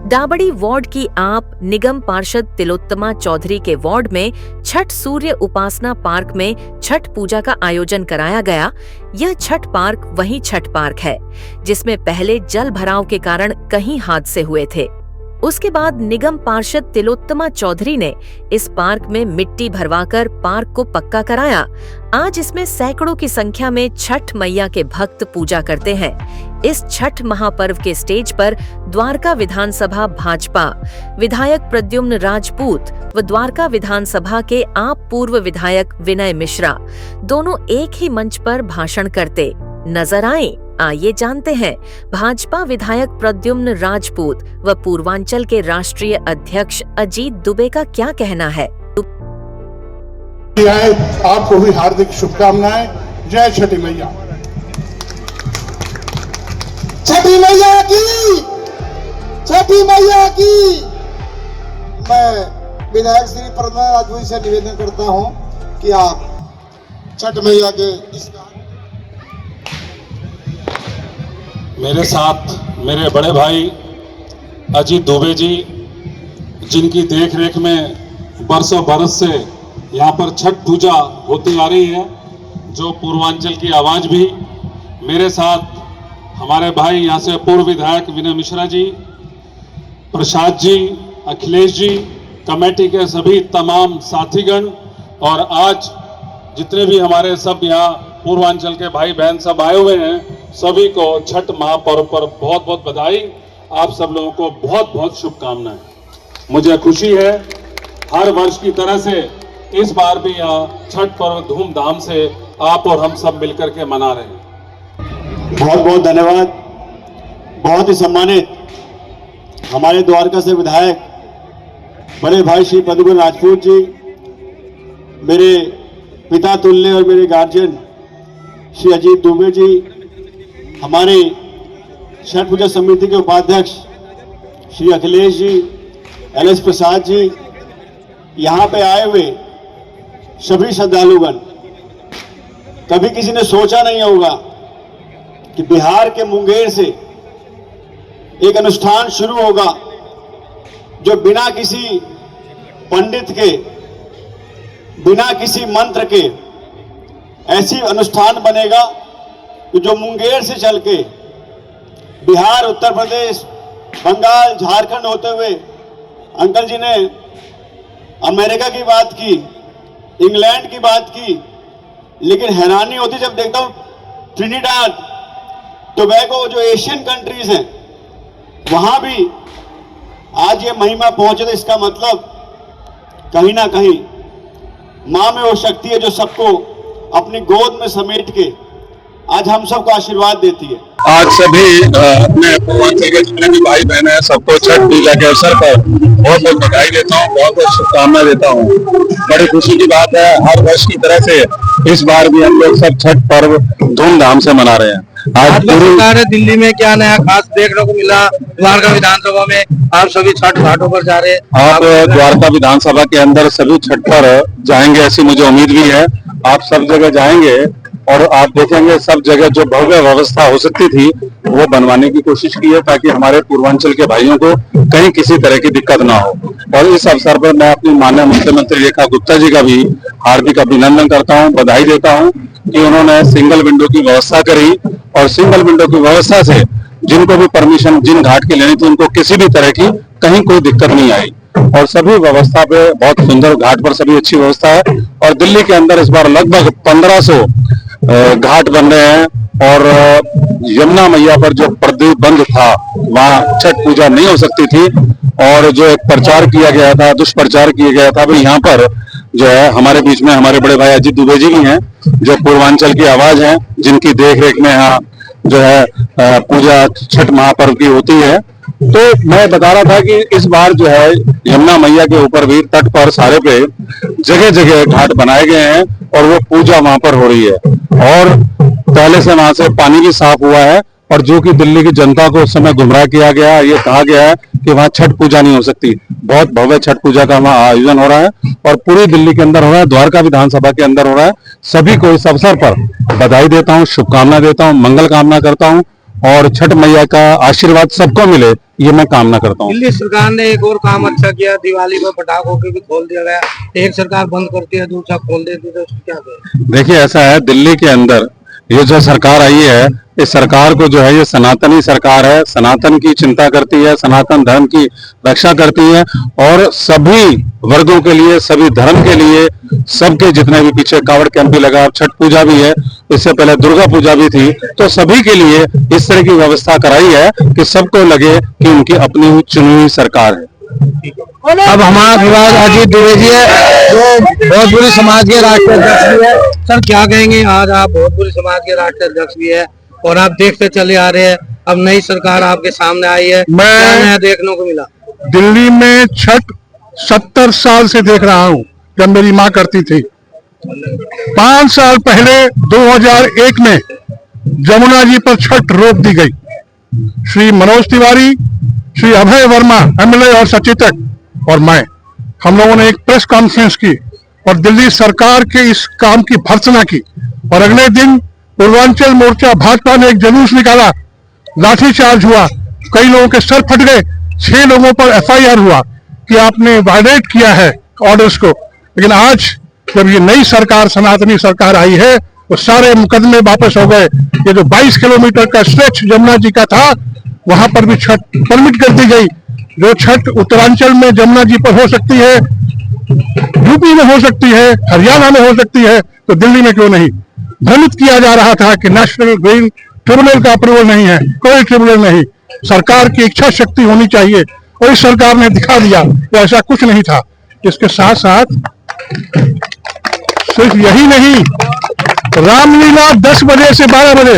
Dabri ward की आप निगम पार्षद तिलोत्तमा चौधरी के वार्ड में छठ सूर्य उपासना पार्क में छठ पूजा का आयोजन कराया गया। यह छठ पार्क वही छठ पार्क है जिसमें पहले जल भराव के कारण कई हादसे हुए थे। उसके बाद निगम पार्षद तिलोत्तमा चौधरी ने इस पार्क में मिट्टी भरवाकर पार्क को पक्का कराया। आज इसमें सैकड़ों की संख्या में छठ मैया के भक्त पूजा करते हैं। इस छठ महापर्व के स्टेज पर द्वारका विधानसभा भाजपा विधायक प्रद्युम्न राजपूत व द्वारका विधानसभा के आप पूर्व विधायक विनय मिश्रा दोनों एक ही मंच पर भाषण करते नजर आए। आइए जानते हैं भाजपा विधायक प्रद्युम्न राजपूत व पूर्वांचल के राष्ट्रीय अध्यक्ष अजीत दुबे का क्या कहना है। आपको भी हार्दिक शुभकामनाएं। जय छठी मैया। छठी मैया की, छठी मैया की। मैं विधायक श्री प्रद्युम्न राजपूत से निवेदन करता हूं कि आप छठ मैया के मेरे साथ मेरे बड़े भाई अजीत दुबे जी, जिनकी देखरेख में बरसों बरस से यहाँ पर छठ पूजा होती आ रही है, जो पूर्वांचल की आवाज़ भी। मेरे साथ हमारे भाई यहाँ से पूर्व विधायक विनय मिश्रा जी, प्रसाद जी, अखिलेश जी, कमेटी के सभी तमाम साथीगण और आज जितने भी हमारे सब यहाँ पूर्वांचल के भाई बहन सब आए हुए हैं, सभी को छठ महापर्व पर बहुत बहुत बधाई। आप सब लोगों को बहुत बहुत शुभकामनाएं। मुझे खुशी है हर वर्ष की तरह से इस बार भी यहाँ छठ पर्व धूमधाम से आप और हम सब मिलकर के मना रहे हैं। बहुत बहुत धन्यवाद। बहुत ही सम्मानित हमारे द्वारका से विधायक बड़े भाई श्री प्रद्युम्न राजपूत जी, मेरे पिता तुल्य और मेरे गार्जियन श्री अजीत दुबे जी, हमारे छठ पूजा समिति के उपाध्यक्ष श्री अखिलेश जी, एल.एस. प्रसाद जी, यहाँ पे आए हुए सभी श्रद्धालुगण। कभी किसी ने सोचा नहीं होगा कि बिहार के मुंगेर से एक अनुष्ठान शुरू होगा जो बिना किसी पंडित के, बिना किसी मंत्र के ऐसी अनुष्ठान बनेगा कि जो मुंगेर से चल के बिहार, उत्तर प्रदेश, बंगाल, झारखंड होते हुए, अंकल जी ने अमेरिका की बात की, इंग्लैंड की बात की, लेकिन हैरानी होती जब देखता हूं ट्रिनिडाद टोबैगो जो एशियन कंट्रीज हैं वहां भी आज ये महिमा पहुंचे। तो इसका मतलब कहीं ना कहीं मां में वो शक्ति है जो सबको अपनी गोद में समेट के आज हम सबको आशीर्वाद देती है। आज सभी अपने पूर्वांचल के जितने भी भाई बहन हैं सबको छठ पूजा के अवसर पर बहुत बहुत बधाई देता हूँ, बहुत बहुत शुभकामनाएं देता हूँ। बड़ी खुशी की बात है, हर वर्ष की तरह से इस बार भी हम लोग सब छठ पर्व धूमधाम से मना रहे हैं। आज पूरी दिल्ली में क्या नया खास देखने को मिला? द्वारका विधानसभा में आप सभी छठ घाटों पर जा रहे हैं। आप द्वारका विधानसभा के अंदर सभी छठ पर जाएंगे ऐसी मुझे उम्मीद भी है। आप सब जगह जाएंगे और आप देखेंगे सब जगह जो भव्य व्यवस्था हो सकती थी वो बनवाने की कोशिश की है ताकि हमारे पूर्वांचल के भाइयों को कहीं किसी तरह की दिक्कत ना हो। और इस अवसर पर मैं अपनी माननीय मुख्यमंत्री रेखा गुप्ता जी का भी हार्दिक अभिनंदन करता हूं, बधाई देता हूं कि उन्होंने सिंगल विंडो की व्यवस्था करी और सिंगल विंडो की व्यवस्था से जिनको भी परमिशन जिन घाट की लेनी थी उनको किसी भी तरह की कहीं कोई दिक्कत नहीं आई और सभी व्यवस्था पे बहुत सुंदर घाट पर सभी अच्छी व्यवस्था है। और दिल्ली के अंदर इस बार लगभग 1500 घाट बन रहे हैं और यमुना मैया पर जो प्रतिबंध था वहां छठ पूजा नहीं हो सकती थी और जो एक प्रचार किया गया था, दुष्प्रचार किया गया था, भाई यहाँ पर जो है हमारे बीच में हमारे बड़े भाई अजीत दुबे जी भी हैं जो पूर्वांचल की आवाज हैं, जिनकी देखरेख में यहाँ जो है पूजा छठ महापर्व की होती है। तो मैं बता रहा था कि इस बार जो है यमुना मैया के ऊपर भी तट पर सारे पे जगह जगह घाट बनाए गए हैं और वो पूजा वहां पर हो रही है और पहले से वहां से पानी भी साफ हुआ है। और जो कि दिल्ली की जनता को उस समय गुमराह किया गया, ये कहा गया है कि वहां छठ पूजा नहीं हो सकती, बहुत भव्य छठ पूजा का वहां आयोजन हो रहा है और पूरी दिल्ली के अंदर हो रहा है, द्वारका विधानसभा के अंदर हो रहा है। सभी को इस अवसर पर बधाई देता हूं, शुभकामना देता हूं, मंगल कामना करता हूं और छठ मैया का आशीर्वाद सबको मिले, ये मैं कामना करता हूँ। दिल्ली सरकार ने एक और काम अच्छा किया, दिवाली पर पटाखों के भी खोल दिया गया। एक सरकार बंद करती है, दूसरा खोल देती है, तो क्या करें? देखिए ऐसा है, दिल्ली के अंदर ये जो सरकार आई है, इस सरकार को जो है ये सनातनी सरकार है, सनातन की चिंता करती है, सनातन धर्म की रक्षा करती है और सभी वर्गों के लिए, सभी धर्म के लिए, सबके जितने भी पीछे कावड़ कैंप भी लगा, छठ पूजा भी है, इससे पहले दुर्गा पूजा भी थी, तो सभी के लिए इस तरह की व्यवस्था कराई है कि सबको लगे कि उनकी अपनी हुई चुनी हुई सरकार है। अब हमारा विवाद अजीत द्विवेदी है, जो भोजपुरी समाज के राष्ट्रीय अध्यक्ष भी है। सर क्या कहेंगे, आज आप भोजपुरी समाज के राष्ट्रीय अध्यक्ष भी है और आप देखते चले आ रहे हैं, अब नई सरकार आपके सामने आई है, क्या नया देखने को मिला? दिल्ली में छठ 70 साल से देख रहा हूँ, जब मेरी माँ करती थी। 5 साल पहले 2001 में जमुना जी पर छठ रोक दी गई। श्री मनोज तिवारी, श्री अभय वर्मा एमएलए और सचेतक और मैं, हम लोगों ने एक प्रेस कॉन्फ्रेंस की और दिल्ली सरकार के इस काम की भर्त्सना की। और अगले दिन पूर्वांचल मोर्चा भाजपा ने एक जुलूस निकाला, लाठीचार्ज हुआ, कई लोगों के सर फट गए, 6 लोगों पर एफआईआर हुआ कि आपने वायलेट किया है ऑर्डर्स को। लेकिन आज जब ये नई सरकार, सनातनी सरकार आई है, वो सारे मुकदमे वापस हो गए। ये जो 22 किलोमीटर का स्ट्रेच जमुना जी का था, वहां पर भी छठ परमिट कर दी गई। जो छठ उत्तरांचल में जमुना जी पर हो सकती है, यूपी में हो सकती है, हरियाणा में हो सकती है, तो दिल्ली में क्यों नहीं? भ्रमित किया जा रहा था कि नेशनल ग्रीन ट्रिब्यूनल का अप्रूवल नहीं है, कोई ट्रिब्यूनल नहीं, सरकार की इच्छा शक्ति होनी चाहिए और इस सरकार ने दिखा दिया कि ऐसा कुछ नहीं था। इसके साथ साथ सिर्फ यही नहीं, रामलीला 10 बजे से 12 बजे,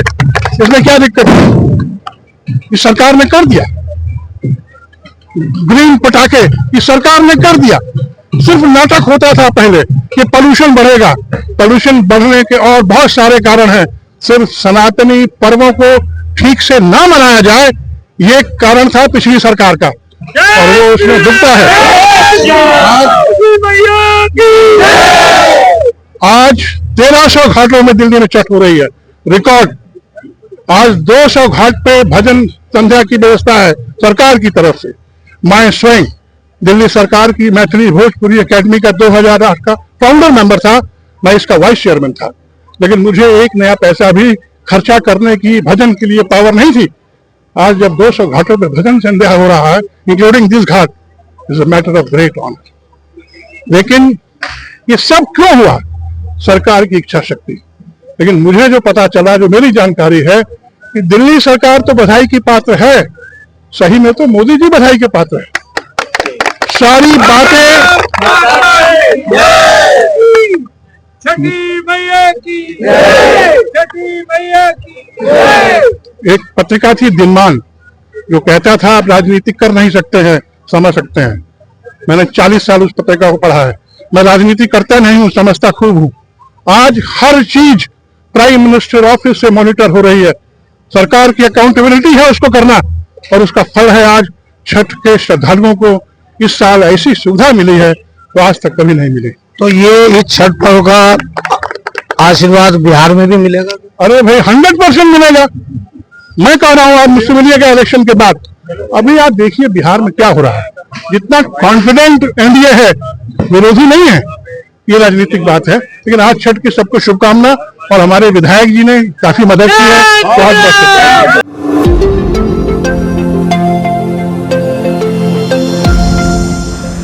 इसमें क्या दिक्कत है? इस सरकार ने कर दिया। ग्रीन पटाखे इस सरकार ने कर दिया। सिर्फ नाटक होता था पहले कि पोल्यूशन बढ़ेगा, पोल्यूशन बढ़ने के और बहुत सारे कारण हैं। सिर्फ सनातनी पर्वों को ठीक से ना मनाया जाए, ये कारण था पिछली सरकार का और वो उसमें डूबता है। आज 1300 घाटों में दिल्ली में छठ हो रही है, रिकॉर्ड। आज 200 घाट पे भजन संध्या की व्यवस्था है सरकार की तरफ से। मैं स्वयं दिल्ली सरकार की मैथिली भोजपुरी एकेडमी का 2008 का फाउंडर मेंबर था, मैं इसका वाइस चेयरमैन था, लेकिन मुझे एक नया पैसा भी खर्चा करने की भजन के लिए पावर नहीं थी। आज जब 200 घाटों पे भजन संध्या हो रहा है, including this ghat, is a matter of great honour. लेकिन ये सब क्यों हुआ? सरकार की इच्छा शक्ति। लेकिन मुझे जो पता चला, जो मेरी जानकारी है, कि दिल्ली सरकार तो बधाई की पात्र है, सही में तो मोदी जी बधाई के पात्र है। सारी बातें छठी मैया की जय, छठी मैया की जय। एक पत्रिका थी दिनमान, जो कहता था आप राजनीति कर नहीं सकते हैं, समझ सकते हैं। मैंने 40 साल उस पत्रिका को पढ़ा है। मैं राजनीति करता नहीं हूं, समझता खूब हूं। आज हर चीज प्राइम मिनिस्टर ऑफिस से मॉनिटर हो रही है। सरकार की अकाउंटेबिलिटी है उसको करना, और उसका फल है आज छठ के श्रद्धालुओं को इस साल ऐसी सुविधा मिली है तो आज तक कभी नहीं मिली। तो ये इस छठ पर्व का आशीर्वाद बिहार में भी मिलेगा? अरे भाई 100% मिलेगा। मैं कह रहा हूँ आप मुझसे मिलिएगा इलेक्शन के बाद। अभी आप देखिए बिहार में क्या हो रहा है, जितना कॉन्फिडेंट एनडीए है, विरोधी नहीं है, ये राजनीतिक बात है। लेकिन आज छठ की सबको शुभकामना, और हमारे विधायक जी ने काफी मदद की है, बहुत बहुत।